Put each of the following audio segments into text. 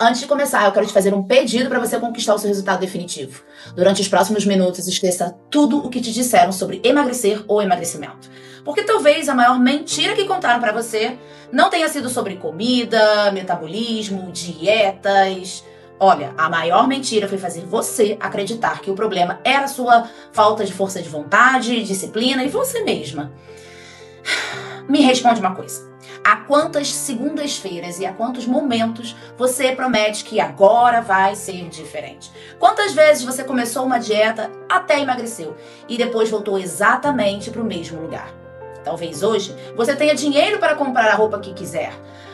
Antes de começar, eu quero te fazer um pedido para você conquistar o seu resultado definitivo. Durante os próximos minutos, esqueça tudo o que te disseram sobre emagrecer ou emagrecimento. Porque talvez a maior mentira que contaram para você não tenha sido sobre comida, metabolismo, dietas. Olha, a maior mentira foi fazer você acreditar que o problema era a sua falta de força de vontade, disciplina e você mesma. Me responde uma coisa. A quantas segundas-feiras e a quantos momentos você promete que agora vai ser diferente? Quantas vezes você começou uma dieta, até emagreceu, e depois voltou exatamente para o mesmo lugar? Talvez hoje você tenha dinheiro para comprar a roupa que quiser,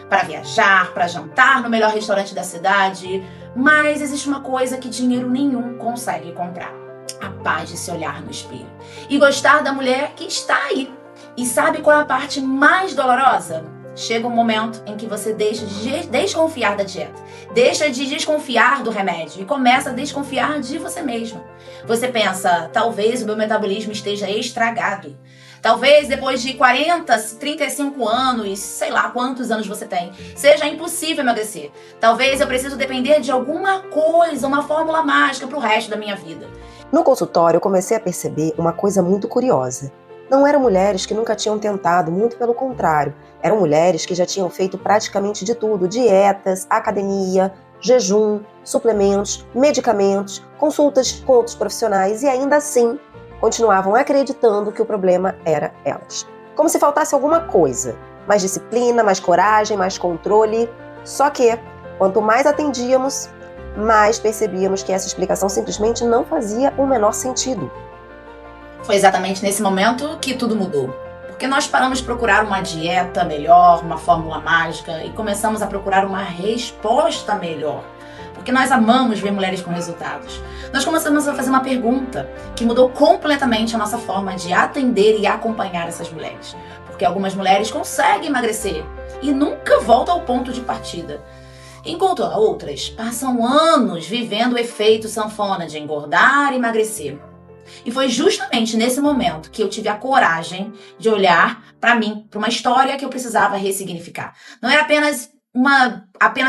para viajar, para jantar no melhor restaurante da cidade, mas existe uma coisa que dinheiro nenhum consegue comprar: a paz de se olhar no espelho e gostar da mulher que está aí. E sabe qual é a parte mais dolorosa? Chega um momento em que você deixa de desconfiar da dieta, deixa de desconfiar do remédio e começa a desconfiar de você mesma. Você pensa, talvez o meu metabolismo esteja estragado. Talvez depois de 40, 35 anos, sei lá quantos anos você tem, seja impossível emagrecer. Talvez eu preciso depender de alguma coisa, uma fórmula mágica para o resto da minha vida. No consultório, eu comecei a perceber uma coisa muito curiosa. Não eram mulheres que nunca tinham tentado, muito pelo contrário. Eram mulheres que já tinham feito praticamente de tudo: dietas, academia, jejum, suplementos, medicamentos, consultas com outros profissionais e ainda assim continuavam acreditando que o problema era elas. Como se faltasse alguma coisa: mais disciplina, mais coragem, mais controle. Só que, quanto mais atendíamos, mais percebíamos que essa explicação simplesmente não fazia o menor sentido. Foi exatamente nesse momento que tudo mudou. Porque nós paramos de procurar uma dieta melhor, uma fórmula mágica e começamos a procurar uma resposta melhor. Porque nós amamos ver mulheres com resultados. Nós começamos a fazer uma pergunta que mudou completamente a nossa forma de atender e acompanhar essas mulheres. Porque algumas mulheres conseguem emagrecer e nunca voltam ao ponto de partida, enquanto outras passam anos vivendo o efeito sanfona de engordar e emagrecer. E foi justamente nesse momento que eu tive a coragem de olhar para mim, para uma história que eu precisava ressignificar. Não era apenas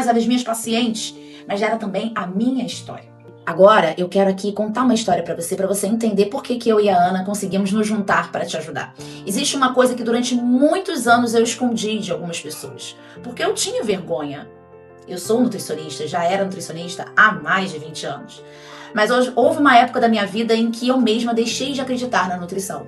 as minhas pacientes, mas era também a minha história. Agora eu quero aqui contar uma história para você entender por que eu e a Ana conseguimos nos juntar para te ajudar. Existe uma coisa que durante muitos anos eu escondi de algumas pessoas, porque eu tinha vergonha. Eu sou nutricionista, já era nutricionista há mais de 20 anos. Mas houve uma época da minha vida em que eu mesma deixei de acreditar na nutrição.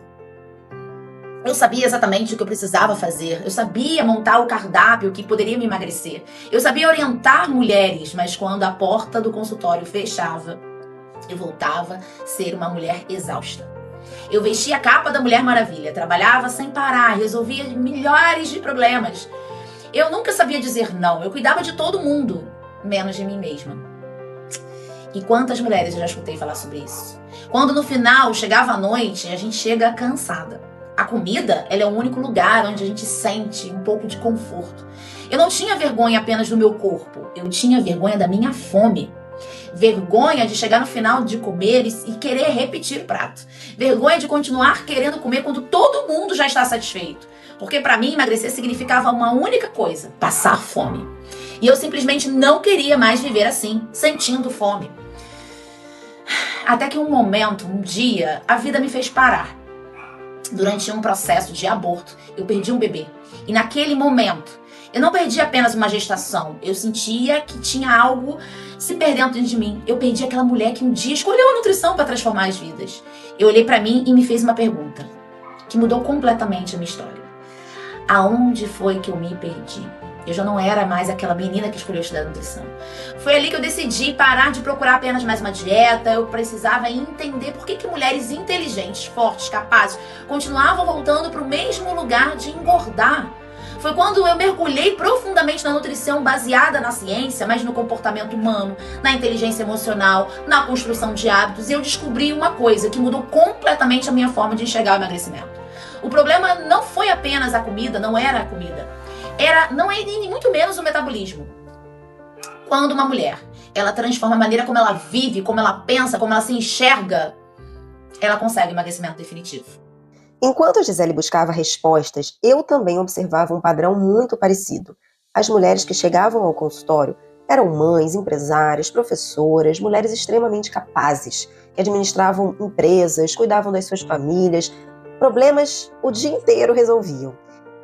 Eu sabia exatamente o que eu precisava fazer. Eu sabia montar o cardápio que poderia me emagrecer. Eu sabia orientar mulheres, mas quando a porta do consultório fechava, eu voltava a ser uma mulher exausta. Eu vestia a capa da Mulher Maravilha, trabalhava sem parar, resolvia milhares de problemas. Eu nunca sabia dizer não, eu cuidava de todo mundo, menos de mim mesma. E quantas mulheres eu já escutei falar sobre isso? Quando no final, chegava a noite, a gente chega cansada. A comida, ela é o único lugar onde a gente sente um pouco de conforto. Eu não tinha vergonha apenas do meu corpo, eu tinha vergonha da minha fome. Vergonha de chegar no final de comer e querer repetir o prato. Vergonha de continuar querendo comer quando todo mundo já está satisfeito. Porque para mim, emagrecer significava uma única coisa: passar fome. E eu simplesmente não queria mais viver assim, sentindo fome. Até que um dia, a vida me fez parar. Durante um processo de aborto, eu perdi um bebê. E naquele momento, eu não perdi apenas uma gestação. Eu sentia que tinha algo se perdendo dentro de mim. Eu perdi aquela mulher que um dia escolheu a nutrição para transformar as vidas. Eu olhei para mim e me fez uma pergunta que mudou completamente a minha história. Aonde foi que eu me perdi? Eu já não era mais aquela menina que escolheu estudar nutrição. Foi ali que eu decidi parar de procurar apenas mais uma dieta. Eu precisava entender por que mulheres inteligentes, fortes, capazes, continuavam voltando para o mesmo lugar de engordar. Foi quando eu mergulhei profundamente na nutrição baseada na ciência, mas no comportamento humano, na inteligência emocional, na construção de hábitos, e eu descobri uma coisa que mudou completamente a minha forma de enxergar o emagrecimento. O problema não foi apenas a comida, não era a comida. Não é nem muito menos o metabolismo. Quando uma mulher, ela transforma a maneira como ela vive, como ela pensa, como ela se enxerga, ela consegue emagrecimento definitivo. Enquanto a Gisele buscava respostas, eu também observava um padrão muito parecido. As mulheres que chegavam ao consultório Eram mães, empresárias, professoras, mulheres extremamente capazes, que administravam empresas, cuidavam das suas famílias, problemas o dia inteiro resolviam.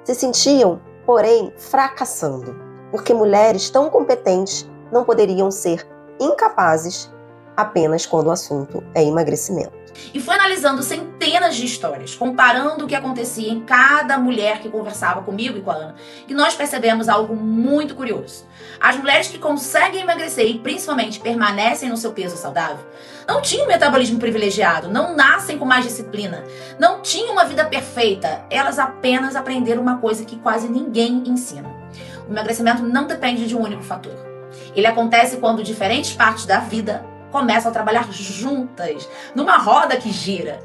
Se sentiam, porém, fracassando, porque mulheres tão competentes não poderiam ser incapazes apenas quando o assunto é emagrecimento. E foi analisando centenas de histórias, comparando o que acontecia em cada mulher que conversava comigo e com a Ana, que nós percebemos algo muito curioso. As mulheres que conseguem emagrecer e principalmente permanecem no seu peso saudável, não tinham um metabolismo privilegiado, não nascem com mais disciplina, não tinham uma vida perfeita, elas apenas aprenderam uma coisa que quase ninguém ensina. O emagrecimento não depende de um único fator. Ele acontece quando diferentes partes da vida começam a trabalhar juntas, numa roda que gira.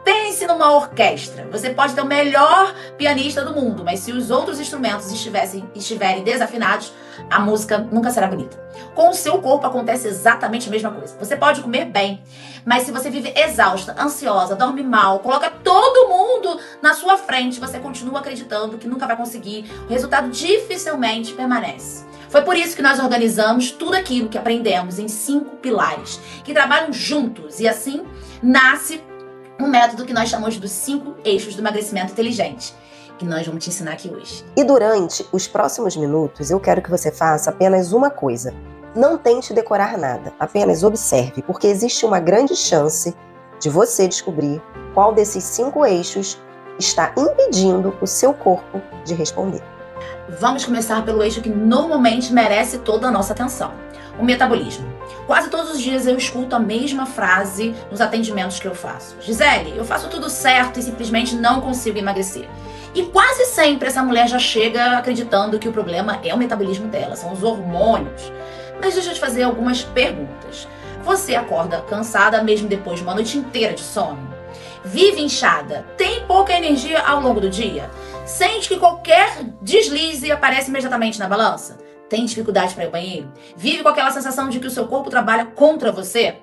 Pense numa orquestra. Você pode ter o melhor pianista do mundo, mas se os outros instrumentos estiverem desafinados, a música nunca será bonita. Com o seu corpo acontece exatamente a mesma coisa. Você pode comer bem, mas se você vive exausta, ansiosa, dorme mal, coloca todo mundo na sua frente, você continua acreditando que nunca vai conseguir, o resultado dificilmente permanece. Foi por isso que nós organizamos tudo aquilo que aprendemos em 5 pilares, que trabalham juntos, e assim nasce um método que nós chamamos dos 5 eixos do emagrecimento inteligente, que nós vamos te ensinar aqui hoje. E durante os próximos minutos, eu quero que você faça apenas uma coisa. Não tente decorar nada, apenas observe, porque existe uma grande chance de você descobrir qual desses 5 eixos está impedindo o seu corpo de responder. Vamos começar pelo eixo que normalmente merece toda a nossa atenção, o metabolismo. Quase todos os dias eu escuto a mesma frase nos atendimentos que eu faço. Gisele, eu faço tudo certo e simplesmente não consigo emagrecer. E quase sempre essa mulher já chega acreditando que o problema é o metabolismo dela, são os hormônios. Mas deixa eu te fazer algumas perguntas. Você acorda cansada mesmo depois de uma noite inteira de sono? Vive inchada? Tem pouca energia ao longo do dia? Sente que qualquer deslize aparece imediatamente na balança? Tem dificuldade para ir ao banheiro? Vive com aquela sensação de que o seu corpo trabalha contra você?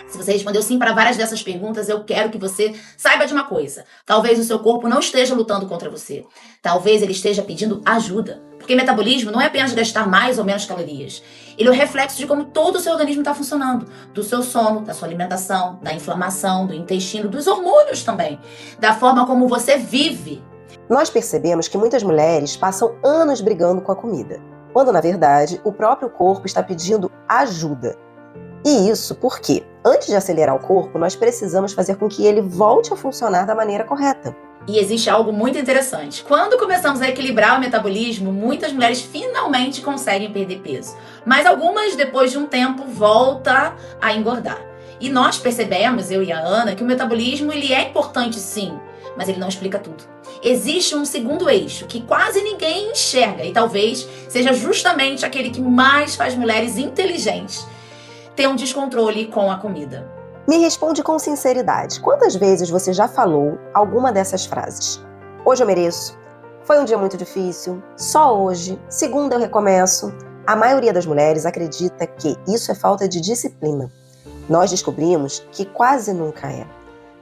Se você respondeu sim para várias dessas perguntas, eu quero que você saiba de uma coisa. Talvez o seu corpo não esteja lutando contra você. Talvez ele esteja pedindo ajuda. Porque metabolismo não é apenas gastar mais ou menos calorias. Ele é o reflexo de como todo o seu organismo está funcionando. Do seu sono, da sua alimentação, da inflamação, do intestino, dos hormônios também. Da forma como você vive. Nós percebemos que muitas mulheres passam anos brigando com a comida, quando na verdade o próprio corpo está pedindo ajuda. E isso porque, antes de acelerar o corpo, nós precisamos fazer com que ele volte a funcionar da maneira correta. E existe algo muito interessante. Quando começamos a equilibrar o metabolismo, muitas mulheres finalmente conseguem perder peso. Mas algumas, depois de um tempo, voltam a engordar. E nós percebemos, eu e a Ana, que o metabolismo ele é importante sim, mas ele não explica tudo. Existe um segundo eixo que quase ninguém enxerga e talvez seja justamente aquele que mais faz mulheres inteligentes ter um descontrole com a comida. Me responde com sinceridade. Quantas vezes você já falou alguma dessas frases? Hoje eu mereço. Foi um dia muito difícil. Só hoje. Segunda eu recomeço. A maioria das mulheres acredita que isso é falta de disciplina. Nós descobrimos que quase nunca é.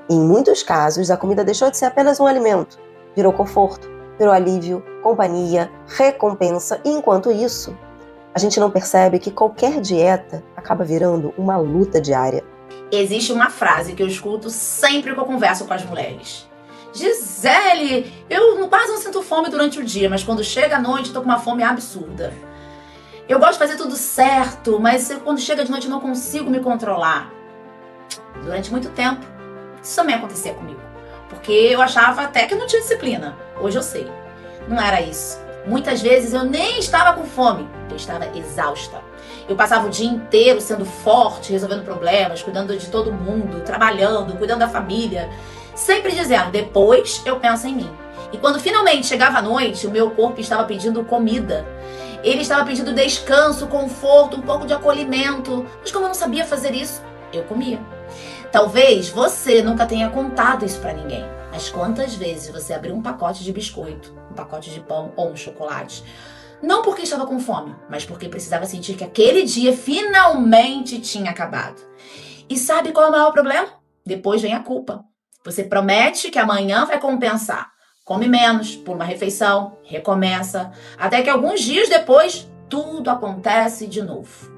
Em muitos casos, a comida deixou de ser apenas um alimento. Virou conforto, virou alívio, companhia, recompensa. E enquanto isso, a gente não percebe que qualquer dieta acaba virando uma luta diária. Existe uma frase que eu escuto sempre que eu converso com as mulheres. Gisele, eu quase não sinto fome durante o dia, mas quando chega a noite eu tô com uma fome absurda. Eu gosto de fazer tudo certo, mas quando chega de noite eu não consigo me controlar. Durante muito tempo, isso também acontecia comigo. Porque eu achava até que eu não tinha disciplina. Hoje eu sei. Não era isso. Muitas vezes eu nem estava com fome, eu estava exausta. Eu passava o dia inteiro sendo forte, resolvendo problemas, cuidando de todo mundo, trabalhando, cuidando da família. Sempre dizendo, depois eu penso em mim. E quando finalmente chegava a noite, o meu corpo estava pedindo comida. Ele estava pedindo descanso, conforto, um pouco de acolhimento. Mas como eu não sabia fazer isso, eu comia. Talvez você nunca tenha contado isso pra ninguém. Mas quantas vezes você abriu um pacote de biscoito, um pacote de pão ou um chocolate? Não porque estava com fome, mas porque precisava sentir que aquele dia finalmente tinha acabado. E sabe qual é o maior problema? Depois vem a culpa. Você promete que amanhã vai compensar. Come menos por uma refeição, recomeça, até que alguns dias depois tudo acontece de novo.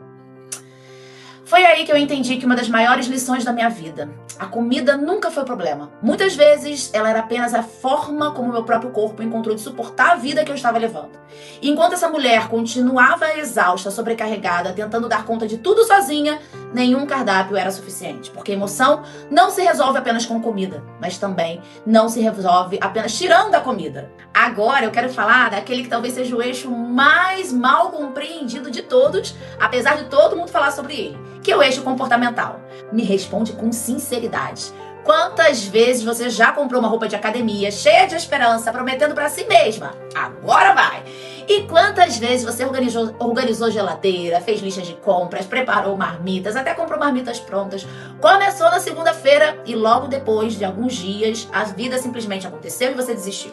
Foi aí que eu entendi que uma das maiores lições da minha vida: a comida nunca foi o problema. Muitas vezes ela era apenas a forma como meu próprio corpo encontrou de suportar a vida que eu estava levando. E enquanto essa mulher continuava exausta, sobrecarregada, tentando dar conta de tudo sozinha, nenhum cardápio era suficiente. Porque a emoção não se resolve apenas com comida, mas também não se resolve apenas tirando a comida. Agora eu quero falar daquele que talvez seja o eixo mais mal compreendido de todos, apesar de todo mundo falar sobre ele, que é o eixo comportamental. Me responde com sinceridade. Quantas vezes você já comprou uma roupa de academia cheia de esperança, prometendo pra si mesma: agora vai? E quantas vezes você organizou geladeira, fez listas de compras, preparou marmitas, até comprou marmitas prontas, começou na segunda-feira e logo depois de alguns dias a vida simplesmente aconteceu e você desistiu?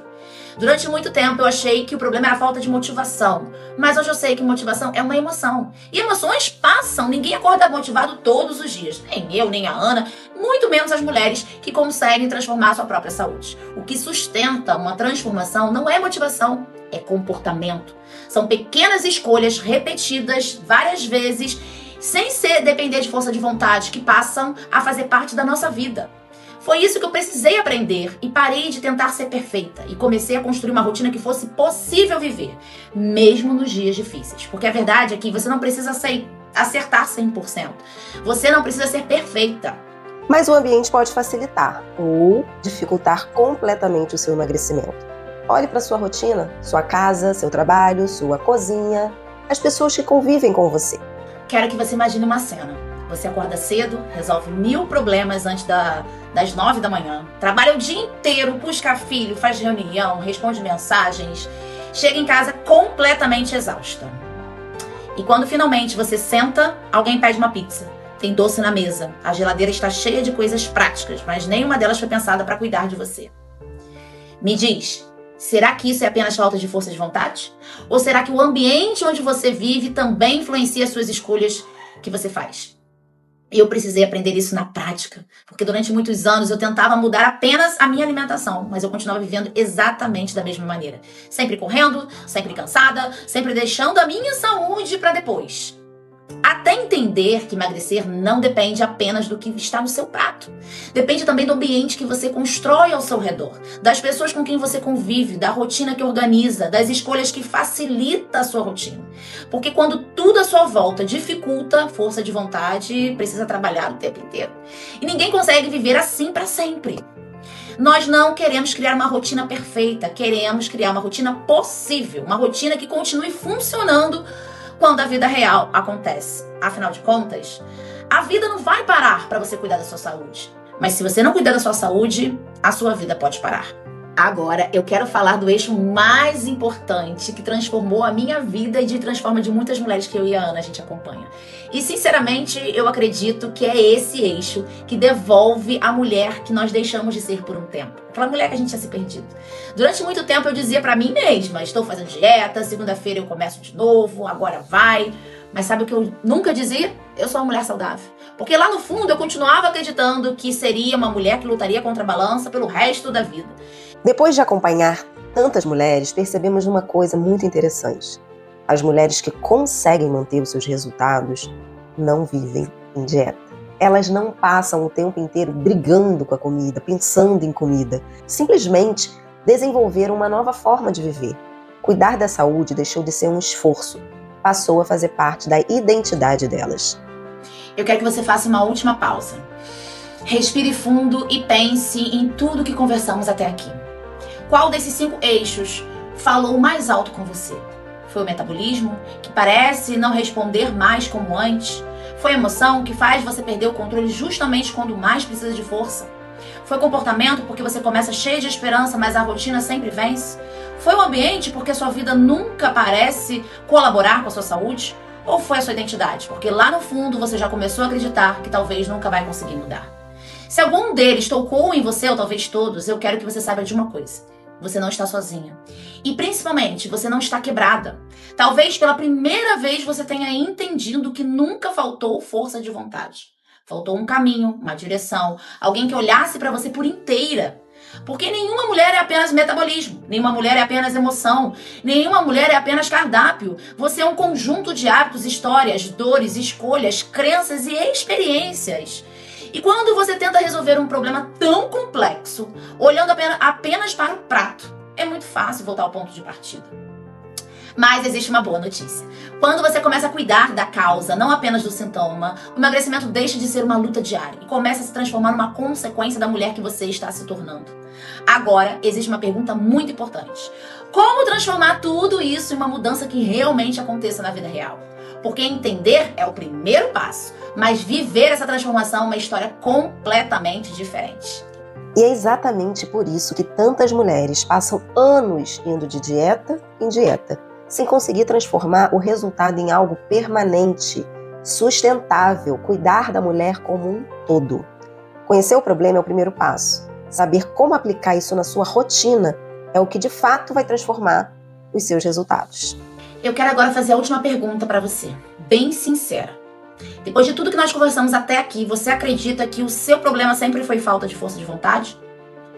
Durante muito tempo eu achei que o problema era a falta de motivação, mas hoje eu sei que motivação é uma emoção. E emoções passam, ninguém acorda motivado todos os dias. Nem eu, nem a Ana, muito menos as mulheres que conseguem transformar a sua própria saúde. O que sustenta uma transformação não é motivação, é comportamento. São pequenas escolhas repetidas várias vezes, sem depender de força de vontade, que passam a fazer parte da nossa vida. Foi isso que eu precisei aprender e parei de tentar ser perfeita e comecei a construir uma rotina que fosse possível viver, mesmo nos dias difíceis. Porque a verdade é que você não precisa acertar 100%. Você não precisa ser perfeita. Mas o ambiente pode facilitar ou dificultar completamente o seu emagrecimento. Olhe para sua rotina, sua casa, seu trabalho, sua cozinha, as pessoas que convivem com você. Quero que você imagine uma cena. Você acorda cedo, resolve 1000 problemas antes das 9 da manhã, trabalha o dia inteiro, busca filho, faz reunião, responde mensagens, chega em casa completamente exausta. E quando finalmente você senta, alguém pede uma pizza. Tem doce na mesa, a geladeira está cheia de coisas práticas, mas nenhuma delas foi pensada para cuidar de você. Me diz, será que isso é apenas falta de força de vontade? Ou será que o ambiente onde você vive também influencia as suas escolhas que você faz? E eu precisei aprender isso na prática, porque durante muitos anos eu tentava mudar apenas a minha alimentação, mas eu continuava vivendo exatamente da mesma maneira. Sempre correndo, sempre cansada, sempre deixando a minha saúde para depois. Até entender que emagrecer não depende apenas do que está no seu prato. Depende também do ambiente que você constrói ao seu redor, das pessoas com quem você convive, da rotina que organiza, das escolhas que facilita a sua rotina. Porque quando tudo à sua volta dificulta, a força de vontade precisa trabalhar o tempo inteiro. E ninguém consegue viver assim para sempre. Nós não queremos criar uma rotina perfeita, queremos criar uma rotina possível, uma rotina que continue funcionando quando a vida real acontece. Afinal de contas, a vida não vai parar para você cuidar da sua saúde. Mas se você não cuidar da sua saúde, a sua vida pode parar. Agora, eu quero falar do eixo mais importante que transformou a minha vida e transforma de muitas mulheres que eu e a Ana a gente acompanha. E, sinceramente, eu acredito que é esse eixo que devolve a mulher que nós deixamos de ser por um tempo. Aquela mulher que a gente tinha se perdido. Durante muito tempo eu dizia pra mim mesma: estou fazendo dieta, segunda-feira eu começo de novo, agora vai. Mas sabe o que eu nunca dizia? Eu sou uma mulher saudável. Porque lá no fundo eu continuava acreditando que seria uma mulher que lutaria contra a balança pelo resto da vida. Depois de acompanhar tantas mulheres, percebemos uma coisa muito interessante. As mulheres que conseguem manter os seus resultados não vivem em dieta. Elas não passam o tempo inteiro brigando com a comida, pensando em comida. Simplesmente desenvolveram uma nova forma de viver. Cuidar da saúde deixou de ser um esforço, passou a fazer parte da identidade delas. Eu quero que você faça uma última pausa. Respire fundo e pense em tudo que conversamos até aqui. Qual desses 5 eixos falou mais alto com você? Foi o metabolismo, que parece não responder mais como antes? Foi a emoção, que faz você perder o controle justamente quando mais precisa de força? Foi o comportamento, porque você começa cheio de esperança, mas a rotina sempre vence? Foi o ambiente, porque sua vida nunca parece colaborar com a sua saúde? Ou foi a sua identidade, porque lá no fundo você já começou a acreditar que talvez nunca vai conseguir mudar? Se algum deles tocou em você, ou talvez todos, eu quero que você saiba de uma coisa: você não está sozinha. E principalmente, você não está quebrada. Talvez pela primeira vez você tenha entendido que nunca faltou força de vontade. Faltou um caminho, uma direção, alguém que olhasse para você por inteira. Porque nenhuma mulher é apenas metabolismo, nenhuma mulher é apenas emoção, nenhuma mulher é apenas cardápio. Você é um conjunto de hábitos, histórias, dores, escolhas, crenças e experiências. E quando você tenta resolver um problema tão complexo, olhando apenas para o prato, é muito fácil voltar ao ponto de partida. Mas existe uma boa notícia. Quando você começa a cuidar da causa, não apenas do sintoma, o emagrecimento deixa de ser uma luta diária e começa a se transformar numa consequência da mulher que você está se tornando. Agora, existe uma pergunta muito importante. Como transformar tudo isso em uma mudança que realmente aconteça na vida real? Porque entender é o primeiro passo, mas viver essa transformação é uma história completamente diferente. E é exatamente por isso que tantas mulheres passam anos indo de dieta em dieta, sem conseguir transformar o resultado em algo permanente, sustentável, cuidar da mulher como um todo. Conhecer o problema é o primeiro passo. Saber como aplicar isso na sua rotina é o que de fato vai transformar os seus resultados. Eu quero agora fazer a última pergunta para você, bem sincera. Depois de tudo que nós conversamos até aqui, você acredita que o seu problema sempre foi falta de força de vontade?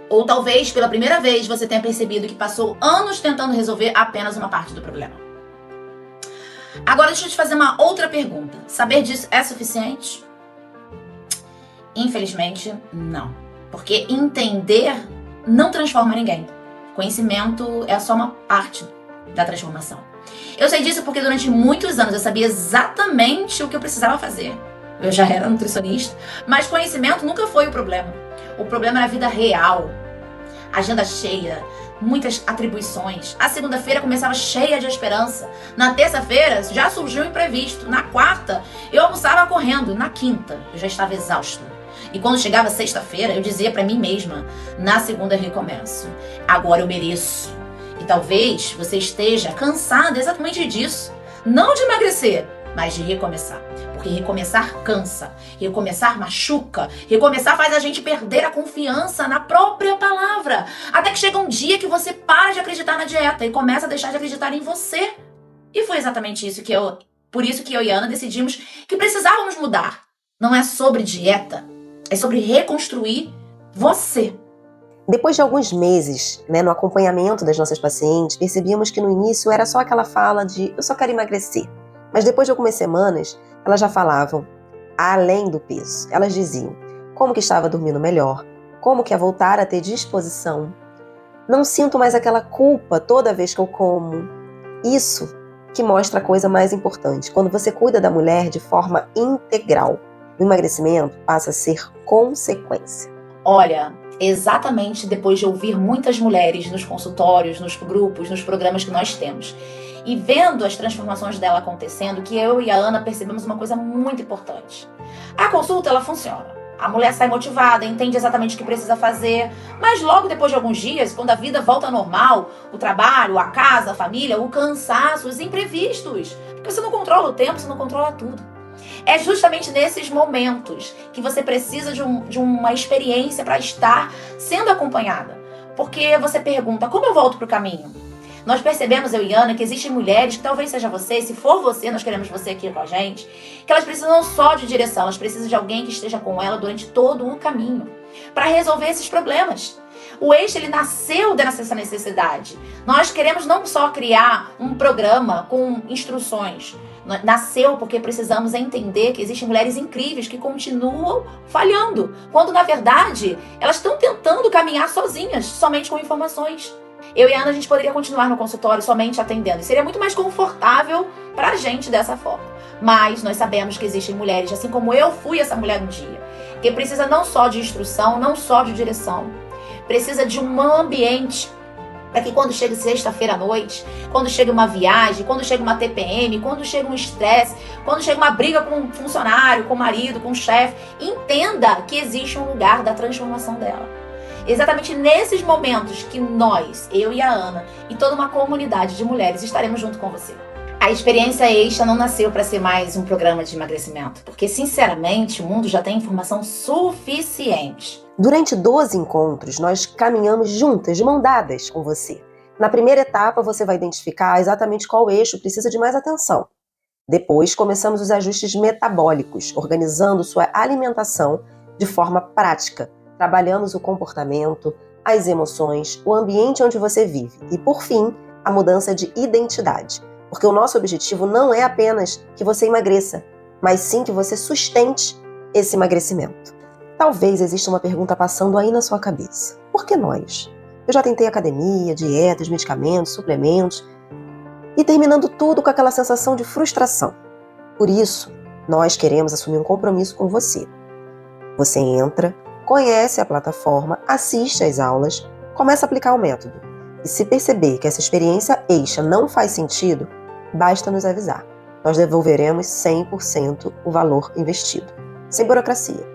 Ou talvez, pela primeira vez, você tenha percebido que passou anos tentando resolver apenas uma parte do problema. Agora deixa eu te fazer uma outra pergunta. Saber disso é suficiente? Infelizmente, não. Porque entender não transforma ninguém. Conhecimento é só uma parte da transformação. Eu sei disso porque durante muitos anos eu sabia exatamente o que eu precisava fazer. Eu já era nutricionista, mas conhecimento nunca foi o problema. O problema era a vida real. Agenda cheia, muitas atribuições. A segunda-feira começava cheia de esperança. Na terça-feira já surgiu um imprevisto. Na quarta eu almoçava correndo. Na quinta eu já estava exausta. E quando chegava sexta-feira eu dizia pra mim mesma: na segunda eu recomeço. Agora eu mereço. E talvez você esteja cansada exatamente disso. Não de emagrecer, mas de recomeçar. Porque recomeçar cansa, recomeçar machuca, recomeçar faz a gente perder a confiança na própria palavra. Até que chega um dia que você para de acreditar na dieta e começa a deixar de acreditar em você. E foi exatamente isso por isso que eu e a Ana decidimos que precisávamos mudar. Não é sobre dieta, é sobre reconstruir você. Depois de alguns meses, no acompanhamento das nossas pacientes, percebíamos que no início era só aquela fala de eu só quero emagrecer. Mas depois de algumas semanas, elas já falavam além do peso. Elas diziam como que estava dormindo melhor, como que ia voltar a ter disposição. Não sinto mais aquela culpa toda vez que eu como. Isso que mostra a coisa mais importante. Quando você cuida da mulher de forma integral, o emagrecimento passa a ser consequência. Olha, exatamente depois de ouvir muitas mulheres nos consultórios, nos grupos, nos programas que nós temos, e vendo as transformações dela acontecendo, que eu e a Ana percebemos uma coisa muito importante. A consulta, ela funciona. A mulher sai motivada, entende exatamente o que precisa fazer, mas logo depois de alguns dias, quando a vida volta ao normal, o trabalho, a casa, a família, o cansaço, os imprevistos, porque você não controla o tempo, você não controla tudo. É justamente nesses momentos que você precisa de uma experiência para estar sendo acompanhada. Porque você pergunta, como eu volto para o caminho? Nós percebemos, eu e Ana, que existem mulheres, que talvez seja você, se for você, nós queremos você aqui com a gente, que elas precisam não só de direção, elas precisam de alguém que esteja com ela durante todo o caminho, para resolver esses problemas. O Eixo, ele nasceu dessa necessidade. Nós queremos não só criar um programa com instruções, nasceu porque precisamos entender que existem mulheres incríveis que continuam falhando, quando na verdade elas estão tentando caminhar sozinhas, somente com informações. Eu e a Ana, a gente poderia continuar no consultório somente atendendo. E seria muito mais confortável pra gente dessa forma. Mas nós sabemos que existem mulheres, assim como eu fui essa mulher um dia, que precisa não só de instrução, não só de direção. Precisa de um ambiente para que quando chega sexta-feira à noite, quando chega uma viagem, quando chega uma TPM, quando chega um estresse, quando chega uma briga com um funcionário, com o marido, com o chefe, entenda que existe um lugar da transformação dela. Exatamente nesses momentos que nós, eu e a Ana, e toda uma comunidade de mulheres estaremos junto com você. A experiência Eixa não nasceu para ser mais um programa de emagrecimento, porque sinceramente o mundo já tem informação suficiente. Durante 12 encontros, nós caminhamos juntas, de mão dadas com você. Na primeira etapa, você vai identificar exatamente qual eixo precisa de mais atenção. Depois, começamos os ajustes metabólicos, organizando sua alimentação de forma prática. Trabalhamos o comportamento, as emoções, o ambiente onde você vive e, por fim, a mudança de identidade. Porque o nosso objetivo não é apenas que você emagreça, mas sim que você sustente esse emagrecimento. Talvez exista uma pergunta passando aí na sua cabeça. Por que nós? Eu já tentei academia, dietas, medicamentos, suplementos e terminando tudo com aquela sensação de frustração. Por isso, nós queremos assumir um compromisso com você. Você entra, conhece a plataforma, assiste às aulas, começa a aplicar o método. E se perceber que essa experiência eixa não faz sentido, basta nos avisar. Nós devolveremos 100% o valor investido, sem burocracia.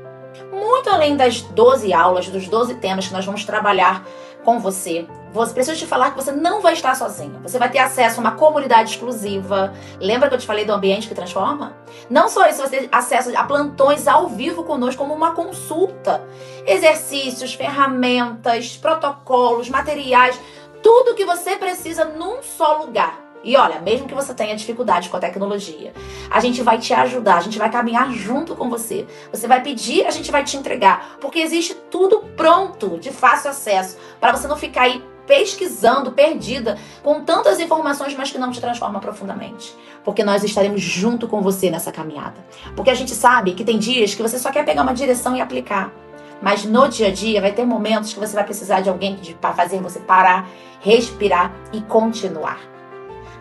Muito além das 12 aulas, dos 12 temas que nós vamos trabalhar com você, preciso te falar que você não vai estar sozinha. Você vai ter acesso a uma comunidade exclusiva. Lembra que eu te falei do ambiente que transforma? Não só isso, você vai ter acesso a plantões ao vivo conosco, como uma consulta. Exercícios, ferramentas, protocolos, materiais, tudo que você precisa num só lugar. E olha, mesmo que você tenha dificuldade com a tecnologia, a gente vai te ajudar, a gente vai caminhar junto com você. Você vai pedir, a gente vai te entregar, porque existe tudo pronto, de fácil acesso, para você não ficar aí pesquisando, perdida, com tantas informações, mas que não te transforma profundamente. Porque nós estaremos junto com você nessa caminhada. Porque a gente sabe que tem dias que você só quer pegar uma direção e aplicar. Mas no dia a dia vai ter momentos que você vai precisar de alguém para fazer você parar, respirar e continuar.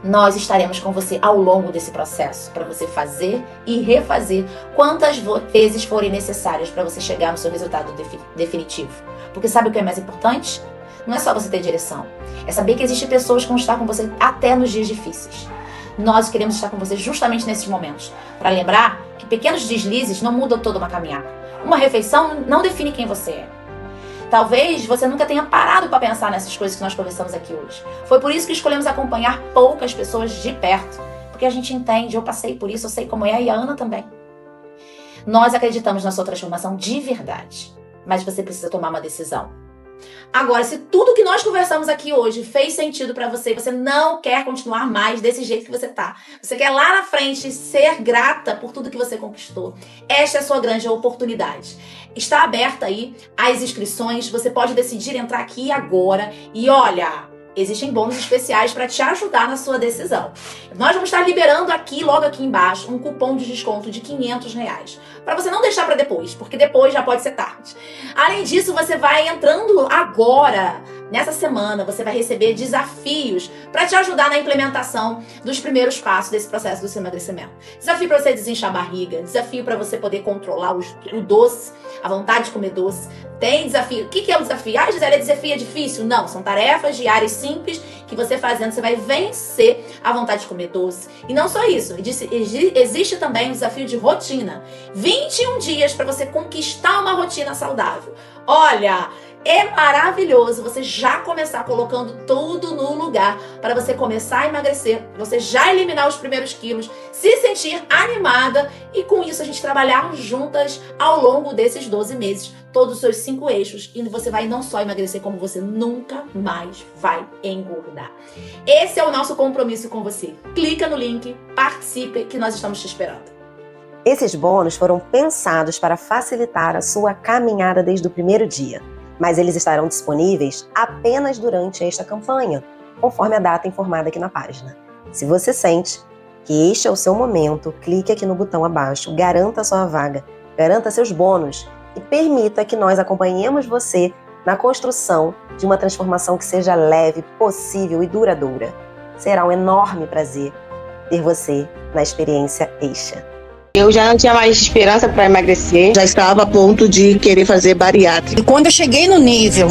Nós estaremos com você ao longo desse processo, para você fazer e refazer quantas vezes forem necessárias para você chegar no seu resultado definitivo. Porque sabe o que é mais importante? Não é só você ter direção, é saber que existem pessoas que vão estar com você até nos dias difíceis. Nós queremos estar com você justamente nesses momentos, para lembrar que pequenos deslizes não mudam toda uma caminhada. Uma refeição não define quem você é. Talvez você nunca tenha parado para pensar nessas coisas que nós conversamos aqui hoje. Foi por isso que escolhemos acompanhar poucas pessoas de perto. Porque a gente entende, eu passei por isso, eu sei como é, e a Ana também. Nós acreditamos na sua transformação de verdade. Mas você precisa tomar uma decisão. Agora, se tudo que nós conversamos aqui hoje fez sentido pra você e você não quer continuar mais desse jeito que você tá, você quer lá na frente ser grata por tudo que você conquistou, esta é a sua grande oportunidade. Está aberta aí as inscrições, você pode decidir entrar aqui agora e olha, existem bônus especiais para te ajudar na sua decisão. Nós vamos estar liberando aqui, logo aqui embaixo, um cupom de desconto de R$500. Para você não deixar para depois, porque depois já pode ser tarde. Além disso, você vai entrando agora, nessa semana, você vai receber desafios para te ajudar na implementação dos primeiros passos desse processo do seu emagrecimento. Desafio para você desinchar a barriga, desafio para você poder controlar o doce, a vontade de comer doce. Tem desafio. O que é o desafio? Ah, Gisele, desafio é difícil? Não, são tarefas diárias simples que você fazendo, você vai vencer a vontade de comer doce. E não só isso, existe também o desafio de rotina. 21 dias para você conquistar uma rotina saudável. Olha, é maravilhoso você já começar colocando tudo no lugar para você começar a emagrecer, você já eliminar os primeiros quilos, se sentir animada e com isso a gente trabalhar juntas ao longo desses 12 meses, todos os seus 5 eixos, e você vai não só emagrecer, como você nunca mais vai engordar. Esse é o nosso compromisso com você. Clica no link, participe, que nós estamos te esperando. Esses bônus foram pensados para facilitar a sua caminhada desde o primeiro dia, mas eles estarão disponíveis apenas durante esta campanha, conforme a data informada aqui na página. Se você sente que este é o seu momento, clique aqui no botão abaixo, garanta a sua vaga, garanta seus bônus e permita que nós acompanhemos você na construção de uma transformação que seja leve, possível e duradoura. Será um enorme prazer ter você na experiência Eixa. Eu já não tinha mais esperança para emagrecer. Já estava a ponto de querer fazer bariátrica. E quando eu cheguei no nível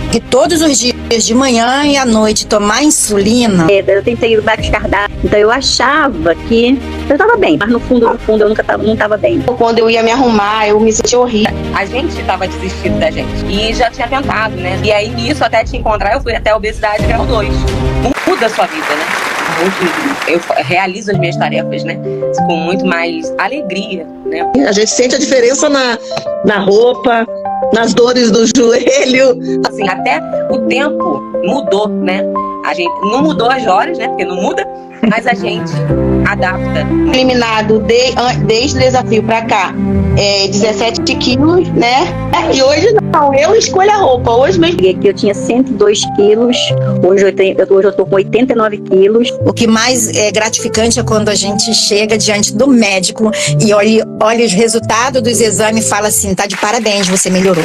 de todos os dias, de manhã e à noite, tomar insulina... Eu tentei o baixo cardápio, então eu achava que eu estava bem. Mas no fundo, eu não estava bem. Quando eu ia me arrumar, eu me sentia horrível. A gente estava desistindo da gente. E já tinha tentado, né? E aí, nisso, até te encontrar, eu fui até a obesidade grau 2. Muda a sua vida, né? Eu realizo as minhas tarefas, né, com muito mais alegria, né? A gente sente a diferença na roupa, nas dores do joelho. Assim, até o tempo mudou, né? A gente não mudou as horas, né? Porque não muda, mas a gente adapta. Eliminado desde o desafio pra cá 17 quilos, né? E hoje não, eu escolho a roupa. Hoje mesmo. Cheguei aqui, eu tinha 102 quilos, hoje eu tô com 89 quilos. O que mais é gratificante é quando a gente chega diante do médico e olha os resultados dos exames e fala assim, tá de parabéns, você melhorou.